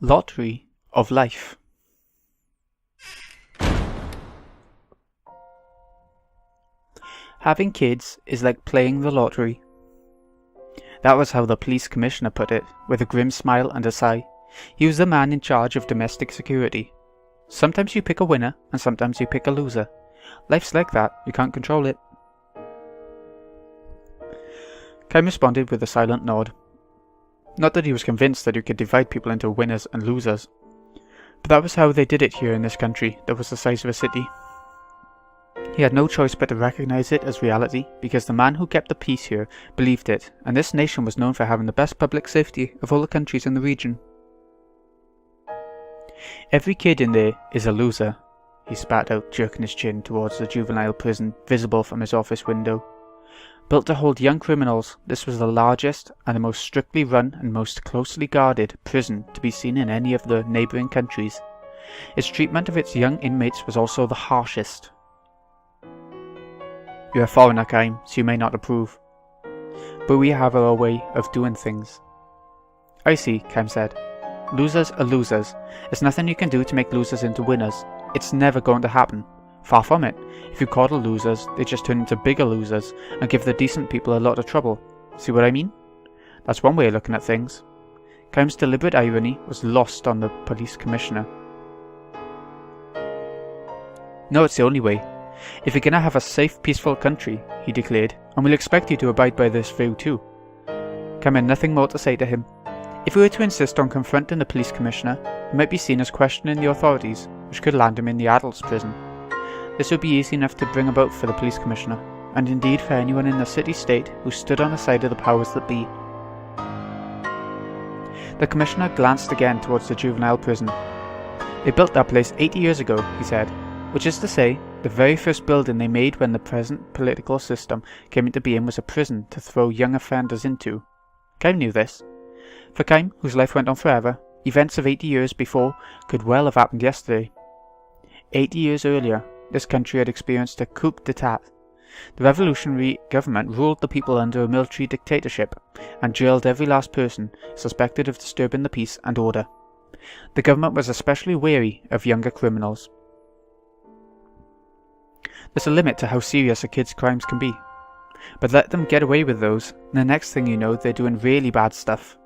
Lottery of life. Having kids is like playing the lottery. That was how the police commissioner put it, with a grim smile and a sigh. He was the man in charge of domestic security. Sometimes you pick a winner, and sometimes you pick a loser. Life's like that, you can't control it. Kym responded with a silent nod. Not that he was convinced that you could divide people into winners and losers, but that was how they did it here in this country that was the size of a city. He had no choice but to recognize it as reality, because the man who kept the peace here believed it, and this nation was known for having the best public safety of all the countries in the region. Every kid in there is a loser, he spat out, jerking his chin towards the juvenile prison visible from his office window. Built to hold young criminals, this was the largest and the most strictly run and most closely guarded prison to be seen in any of the neighbouring countries. Its treatment of its young inmates was also the harshest. You're a foreigner, Kym, so you may not approve, but we have our way of doing things. I see, Kym said. Losers are losers. There's nothing you can do to make losers into winners. It's never going to happen. Far from it. If you coddle losers, they just turn into bigger losers and give the decent people a lot of trouble. See what I mean? That's one way of looking at things. Kym's deliberate irony was lost on the police commissioner. No, it's the only way. If you're gonna have a safe, peaceful country, he declared, and we'll expect you to abide by this view too. Kym had nothing more to say to him. If we were to insist on confronting the police commissioner, it might be seen as questioning the authorities, which could land him in the adults' prison. This would be easy enough to bring about for the police commissioner, and indeed for anyone in the city-state who stood on the side of the powers that be. The commissioner glanced again towards the juvenile prison. They built that place 80 years ago, he said, which is to say, the very first building they made when the present political system came into being was a prison to throw young offenders into. Kym knew this. For Kym, whose life went on forever, events of 80 years before could well have happened yesterday. 80 years earlier, this country had experienced a coup d'etat. The revolutionary government ruled the people under a military dictatorship and jailed every last person suspected of disturbing the peace and order. The government was especially wary of younger criminals. There's a limit to how serious a kid's crimes can be. But let them get away with those, and the next thing you know they're doing really bad stuff.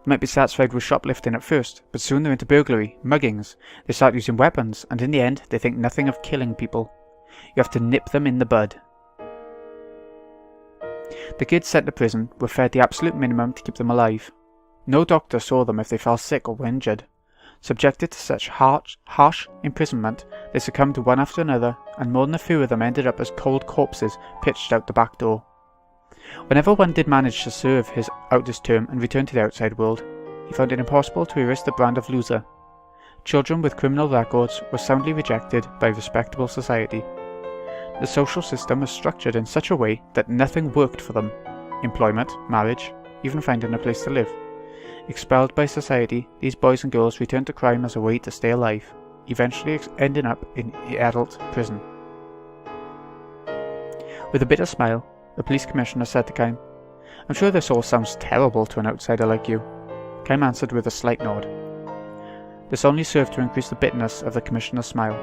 They might be satisfied with shoplifting at first, but soon they're into burglary, muggings, they start using weapons, and in the end they think nothing of killing people. You have to nip them in the bud. The kids sent to prison were fed the absolute minimum to keep them alive. No doctor saw them if they fell sick or were injured. Subjected to such harsh imprisonment, they succumbed one after another, and more than a few of them ended up as cold corpses pitched out the back door. Whenever one did manage to serve his outest term and return to the outside world, he found it impossible to erase the brand of loser. Children with criminal records were soundly rejected by respectable society. The social system was structured in such a way that nothing worked for them. Employment, marriage, even finding a place to live. Expelled by society, these boys and girls returned to crime as a way to stay alive, eventually ending up in adult prison. With a bitter smile, the police commissioner said to Kym, I'm sure this all sounds terrible to an outsider like you. Kym answered with a slight nod. This only served to increase the bitterness of the commissioner's smile.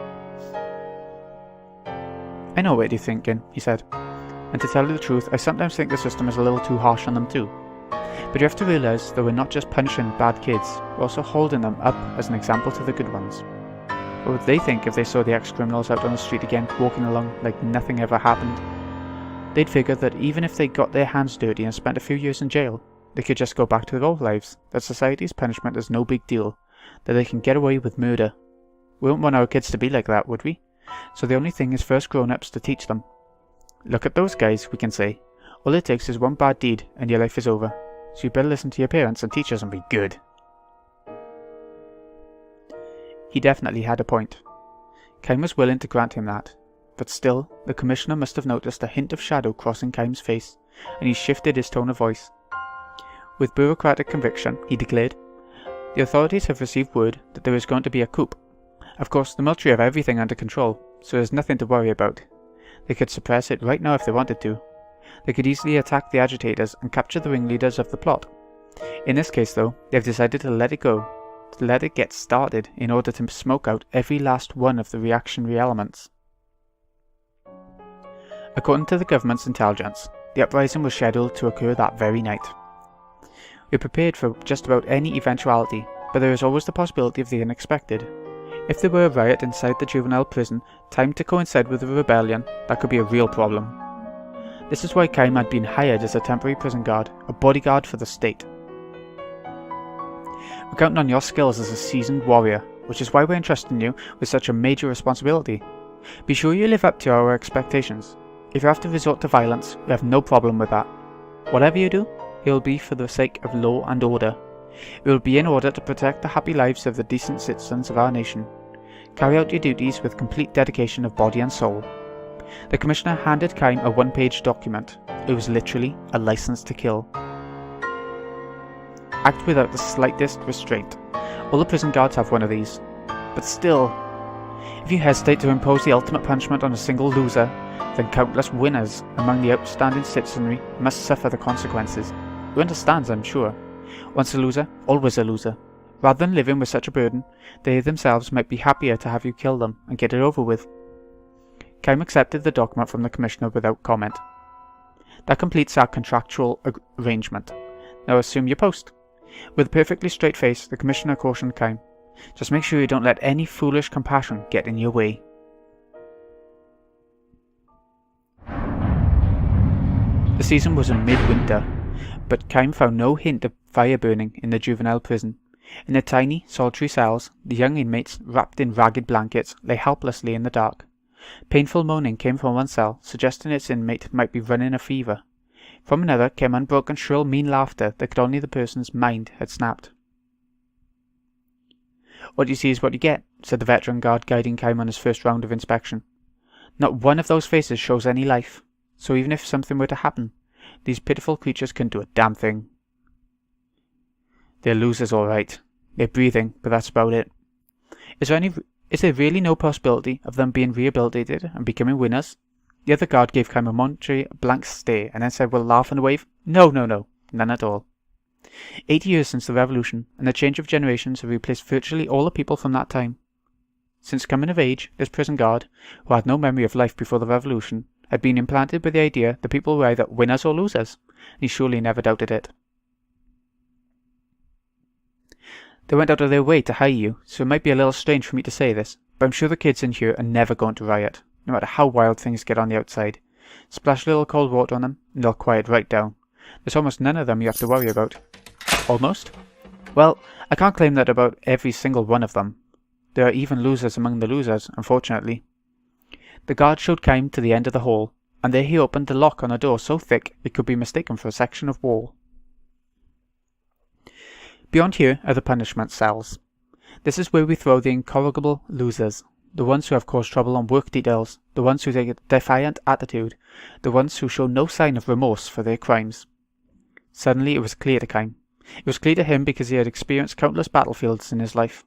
I know what you're thinking, he said, and to tell you the truth, I sometimes think the system is a little too harsh on them too. But you have to realise that we're not just punishing bad kids, we're also holding them up as an example to the good ones. What would they think if they saw the ex-criminals out on the street again, walking along like nothing ever happened? They'd figure that even if they got their hands dirty and spent a few years in jail, they could just go back to their old lives, that society's punishment is no big deal, that they can get away with murder. We wouldn't want our kids to be like that, would we? So the only thing is for us grown-ups to teach them. Look at those guys, we can say. All it takes is one bad deed and your life is over. So you better listen to your parents and teachers and be good. He definitely had a point. Kym was willing to grant him that. But still, the commissioner must have noticed a hint of shadow crossing Kym's face, and he shifted his tone of voice. With bureaucratic conviction, he declared, The authorities have received word that there is going to be a coup. Of course, the military have everything under control, so there's nothing to worry about. They could suppress it right now if they wanted to. They could easily attack the agitators and capture the ringleaders of the plot. In this case though, they have decided to let it go, to let it get started in order to smoke out every last one of the reactionary elements. According to the government's intelligence, the uprising was scheduled to occur that very night. We're prepared for just about any eventuality, but there is always the possibility of the unexpected. If there were a riot inside the juvenile prison timed to coincide with a rebellion, that could be a real problem. This is why Kaim had been hired as a temporary prison guard, a bodyguard for the state. We're counting on your skills as a seasoned warrior, which is why we're entrusting you with such a major responsibility. Be sure you live up to our expectations. If you have to resort to violence, we have no problem with that. Whatever you do, it will be for the sake of law and order. It will be in order to protect the happy lives of the decent citizens of our nation. Carry out your duties with complete dedication of body and soul. The Commissioner handed Kaim a one-page document. It was literally a license to kill. Act without the slightest restraint. All the prison guards have one of these. But still, if you hesitate to impose the ultimate punishment on a single loser, then countless winners among the outstanding citizenry must suffer the consequences. Who understands, I'm sure. Once a loser, always a loser. Rather than living with such a burden, they themselves might be happier to have you kill them and get it over with. Kaim accepted the document from the Commissioner without comment. That completes our contractual arrangement. Now assume your post. With a perfectly straight face, the Commissioner cautioned Kaim, just make sure you don't let any foolish compassion get in your way. The season was in midwinter, but Kaim found no hint of fire burning in the juvenile prison. In the tiny, solitary cells, the young inmates, wrapped in ragged blankets, lay helplessly in the dark. Painful moaning came from one cell, suggesting its inmate might be running a fever. From another came unbroken shrill mean laughter that could only the person's mind had snapped. "What you see is what you get," said the veteran guard guiding Kaim on his first round of inspection. "Not one of those faces shows any life, so even if something were to happen, these pitiful creatures couldn't do a damn thing. They're losers all right. They're breathing, but that's about it. Is there really no possibility of them being rehabilitated and becoming winners?" The other guard gave Kaim a momentary blank stare and then said with a laugh and a wave, No, none at all. 80 years since the revolution, and the change of generations have replaced virtually all the people from that time. Since coming of age, this prison guard, who had no memory of life before the revolution, had been implanted with the idea that people were either winners or losers, and he surely never doubted it. They went out of their way to hire you, so it might be a little strange for me to say this, but I'm sure the kids in here are never going to riot, no matter how wild things get on the outside. Splash a little cold water on them, and they'll quiet right down. There's almost none of them you have to worry about. Almost? Well, I can't claim that about every single one of them. There are even losers among the losers, unfortunately. The guard showed Kaim to the end of the hall, and there he opened the lock on a door so thick it could be mistaken for a section of wall. Beyond here are the punishment cells. This is where we throw the incorrigible losers, the ones who have caused trouble on work details, the ones who take a defiant attitude, the ones who show no sign of remorse for their crimes. Suddenly it was clear to Kaim. It was clear to him because he had experienced countless battlefields in his life.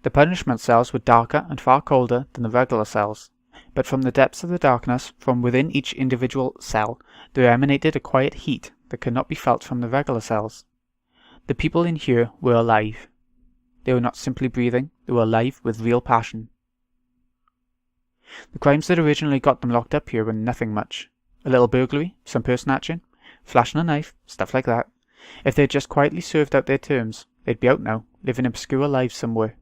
The punishment cells were darker and far colder than the regular cells, but from the depths of the darkness, from within each individual cell, there emanated a quiet heat that could not be felt from the regular cells. The people in here were alive. They were not simply breathing, they were alive with real passion. The crimes that originally got them locked up here were nothing much. A little burglary, some purse snatching, flashing a knife, stuff like that. If they had just quietly served out their terms, they'd be out now, living obscure lives somewhere.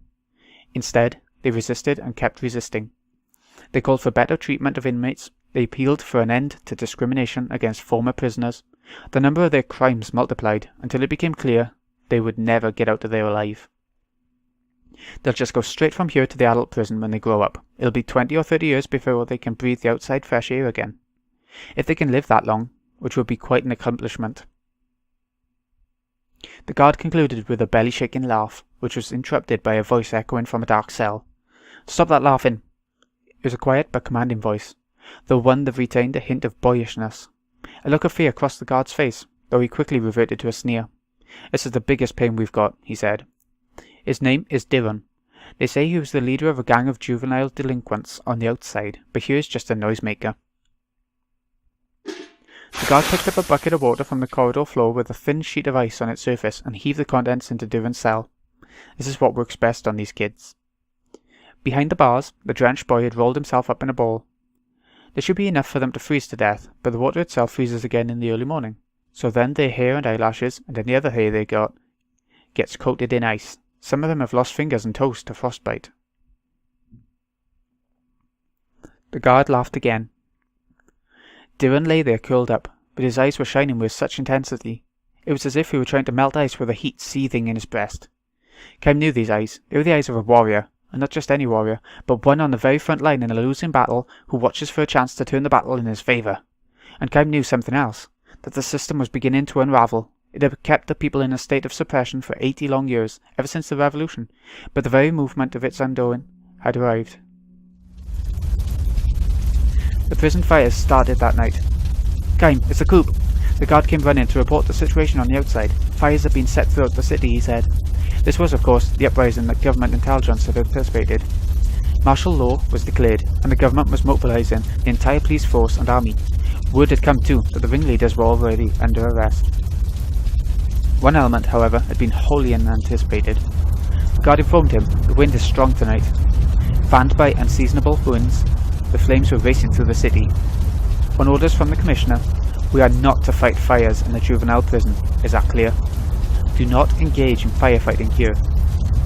Instead, they resisted and kept resisting. They called for better treatment of inmates, they appealed for an end to discrimination against former prisoners. The number of their crimes multiplied until it became clear they would never get out of there alive. They'll just go straight from here to the adult prison when they grow up. It'll be 20 or 30 years before they can breathe the outside fresh air again. If they can live that long, which would be quite an accomplishment. The guard concluded with a belly-shaking laugh, which was interrupted by a voice echoing from a dark cell. "Stop that laughing!" It was a quiet but commanding voice, though one that retained a hint of boyishness. A look of fear crossed the guard's face, though he quickly reverted to a sneer. "This is the biggest pain we've got," he said. "His name is Diron. They say he was the leader of a gang of juvenile delinquents on the outside, but here's just a noisemaker." The guard picked up a bucket of water from the corridor floor with a thin sheet of ice on its surface and heaved the contents into Diron's cell. This is what works best on these kids. Behind the bars, the drenched boy had rolled himself up in a ball. There should be enough for them to freeze to death, but the water itself freezes again in the early morning. So then their hair and eyelashes, and any other hair they got, gets coated in ice. Some of them have lost fingers and toes to frostbite. The guard laughed again. Dylan lay there curled up, but his eyes were shining with such intensity. It was as if he were trying to melt ice with the heat seething in his breast. Kym knew these eyes. They were the eyes of a warrior, and not just any warrior, but one on the very front line in a losing battle who watches for a chance to turn the battle in his favour. And Kym knew something else, that the system was beginning to unravel. It had kept the people in a state of suppression for 80 long years, ever since the revolution, but the very movement of its undoing had arrived. The prison fires started that night. Kym, it's a coup! The guard came running to report the situation on the outside. Fires had been set throughout the city, he said. This was, of course, the uprising that government intelligence had anticipated. Martial law was declared, and the government was mobilising the entire police force and army. Word had come too that the ringleaders were already under arrest. One element, however, had been wholly unanticipated. The guard informed him the wind is strong tonight. Fanned by unseasonable winds, the flames were racing through the city. On orders from the Commissioner, we are not to fight fires in the juvenile prison. Is that clear? Do not engage in firefighting here.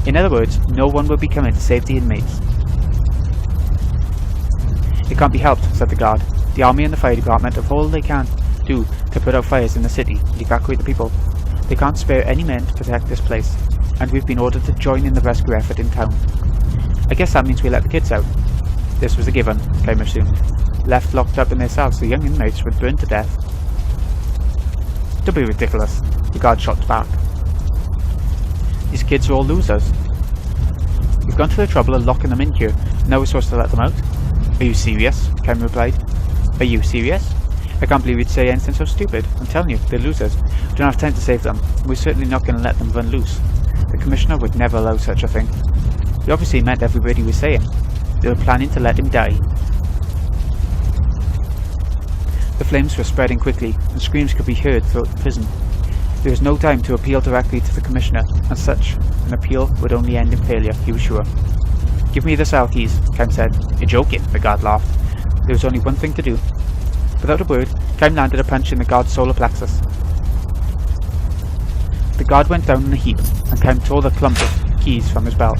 In other words, no one will be coming to save the inmates. It can't be helped, said the guard. The army and the fire department have all they can do to put out fires in the city and evacuate the people. They can't spare any men to protect this place, and we've been ordered to join in the rescue effort in town. I guess that means we let the kids out. This was a given, Kym assumed. Left locked up in their cells, the young inmates would burn to death. Don't be ridiculous, the guard shot back. These kids are all losers. We've gone to the trouble of locking them in here, now we're supposed to let them out? Are you serious? Kym replied. Are you serious? I can't believe you'd say anything so stupid. I'm telling you, they're losers. We don't have time to save them. We're certainly not going to let them run loose. The Commissioner would never allow such a thing. He obviously meant every word he was saying. They were planning to let him die. The flames were spreading quickly, and screams could be heard throughout the prison. There was no time to appeal directly to the Commissioner, and such an appeal would only end in failure, he was sure. Give me the cell keys, Kym said. You're joking, the guard laughed. There was only one thing to do. Without a word, Kym landed a punch in the guard's solar plexus. The guard went down in a heap, and Kym tore the clump of keys from his belt.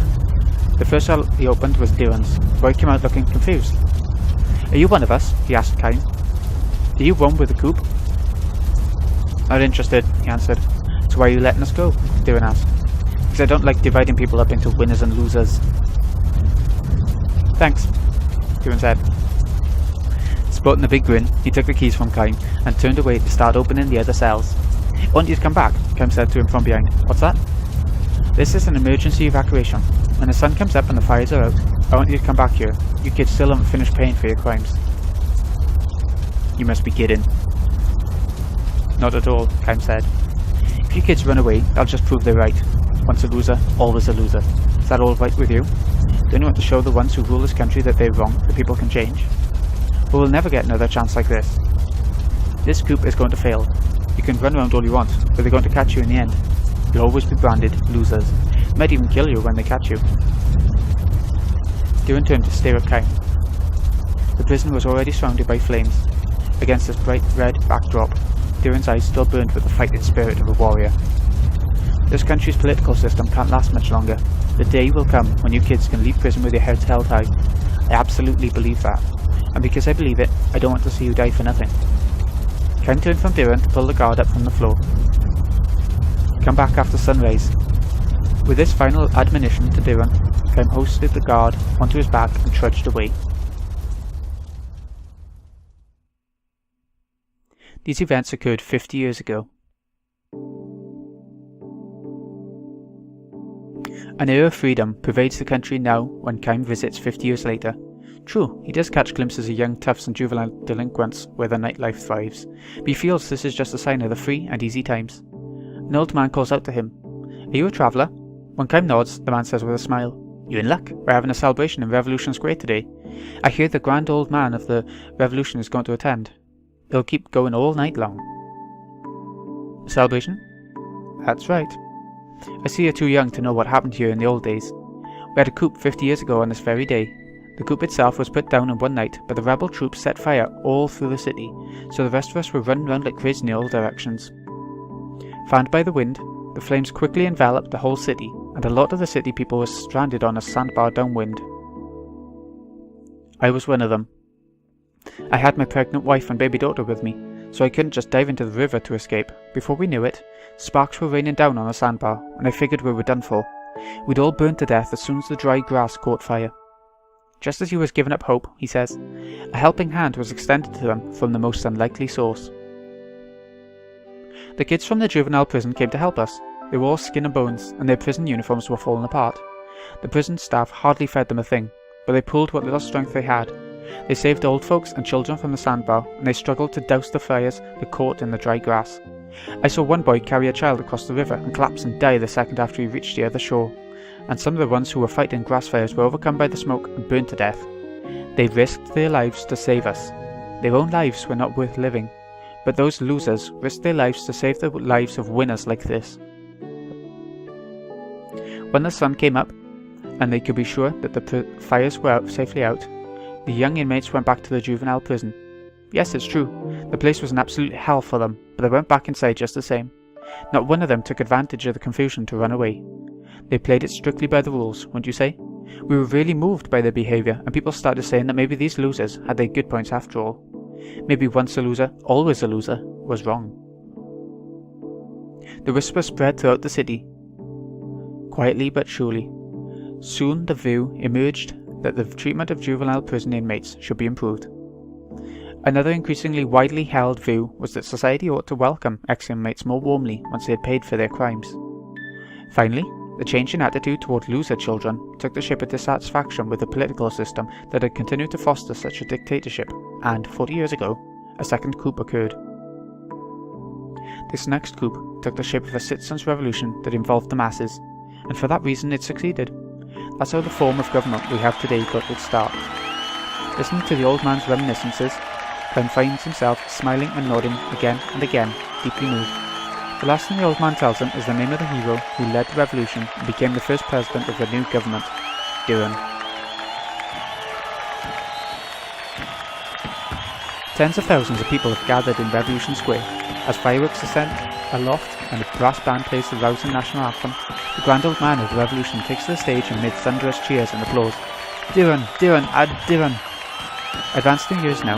The first cell he opened was Dylan's. The boy came out looking confused. Are you one of us? He asked Kym. Do you run with the coup? Not interested, he answered. So why are you letting us go? Dylan asked. Because I don't like dividing people up into winners and losers. Thanks, Dylan said. Sporting a big grin, he took the keys from Kym and turned away to start opening the other cells. I want you to come back, Kym said to him from behind. What's that? This is an emergency evacuation. When the sun comes up and the fires are out, I want you to come back here. You kids still haven't finished paying for your crimes. You must be kidding. Not at all, Kym said. If you kids run away, I'll just prove they're right. Once a loser, always a loser. Is that all right with you? Don't you want to show the ones who rule this country that they're wrong, that people can change? But we'll never get another chance like this. This coup is going to fail. You can run around all you want, but they're going to catch you in the end. You'll always be branded losers. They might even kill you when they catch you. Dylan turned to stare at Kym. The prison was already surrounded by flames. Against this bright red backdrop, Dylan's eyes still burned with the fighting spirit of a warrior. This country's political system can't last much longer. The day will come when you kids can leave prison with your heads held high. I absolutely believe that. And because I believe it, I don't want to see you die for nothing. Kym turned from Dylan to pull the guard up from the floor. Come back after sunrise. With this final admonition to Dylan, Kym hoisted the guard onto his back and trudged away. These events occurred 50 years ago. An air of freedom pervades the country now when Kym visits 50 years later. True, he does catch glimpses of young toughs and juvenile delinquents where the nightlife thrives, but he feels this is just a sign of the free and easy times. An old man calls out to him. Are you a traveller? When Kym nods, the man says with a smile, You're in luck. We're having a celebration in Revolution Square today. I hear the grand old man of the revolution is going to attend. It'll keep going all night long. A celebration? That's right. I see you're too young to know what happened here in the old days. We had a coup 50 years ago on this very day. The coup itself was put down in one night, but the rebel troops set fire all through the city, so the rest of us were running around like crazy in all directions. Fanned by the wind, the flames quickly enveloped the whole city, and a lot of the city people were stranded on a sandbar downwind. I was one of them. I had my pregnant wife and baby daughter with me, so I couldn't just dive into the river to escape. Before we knew it, sparks were raining down on the sandbar, and I figured we were done for. We'd all burned to death as soon as the dry grass caught fire. Just as he was giving up hope, he says, a helping hand was extended to them from the most unlikely source. The kids from the juvenile prison came to help us. They were all skin and bones, and their prison uniforms were falling apart. The prison staff hardly fed them a thing, but they pulled what little strength they had. They saved old folks and children from the sandbar, and they struggled to douse the fires that caught in the dry grass. I saw one boy carry a child across the river and collapse and die the second after he reached the other shore, and some of the ones who were fighting grass fires were overcome by the smoke and burned to death. They risked their lives to save us. Their own lives were not worth living, but those losers risked their lives to save the lives of winners like this. When the sun came up, and they could be sure that the fires were safely out, the young inmates went back to the juvenile prison. Yes, it's true, the place was an absolute hell for them, but they went back inside just the same. Not one of them took advantage of the confusion to run away. They played it strictly by the rules, wouldn't you say? We were really moved by their behaviour, and people started saying that maybe these losers had their good points after all. Maybe once a loser, always a loser, was wrong. The whisper spread throughout the city, quietly but surely. Soon the view emerged that the treatment of juvenile prison inmates should be improved. Another increasingly widely held view was that society ought to welcome ex-inmates more warmly once they had paid for their crimes. Finally, the change in attitude toward loser children took the ship of dissatisfaction with the political system that had continued to foster such a dictatorship, and 40 years ago, a second coup occurred. This next coup took the shape of a citizens' revolution that involved the masses, and for that reason it succeeded. That's how the form of government we have today got its start. Listening to the old man's reminiscences, Clem finds himself smiling and nodding again and again, deeply moved. The last thing the old man tells him is the name of the hero who led the revolution and became the first president of the new government, Duran. Tens of thousands of people have gathered in Revolution Square. As fireworks ascend aloft and a brass band plays the rousing national anthem, the grand old man of the revolution takes to the stage amid thunderous cheers and applause. Duran, Duran, Duran! Advanced in years now,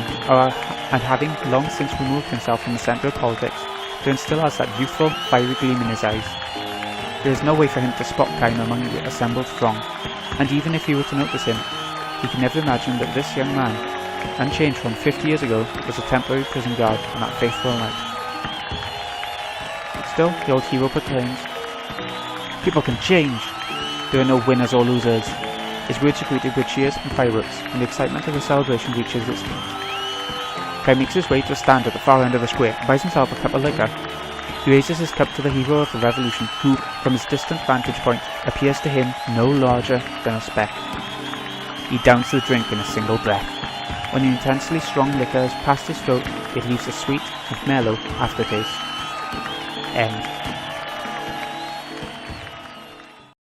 and having long since removed himself from the centre of politics, Duran still has that youthful, fiery gleam in his eyes. There is no way for him to spot Kime among the assembled throng, and even if he were to notice him, he can never imagine that this young man, unchanged from 50 years ago, was a temporary prison guard on that fateful night. Still, the old hero proclaims, "People can change! There are no winners or losers." His words are greeted with cheers and fireworks, and the excitement of the celebration reaches its peak. Kai makes his way to a stand at the far end of the square and buys himself a cup of liquor. He raises his cup to the hero of the revolution, who, from his distant vantage point, appears to him no larger than a speck. He downs the drink in a single breath. When the intensely strong liquor has passed his throat, it leaves a sweet and mellow aftertaste. End.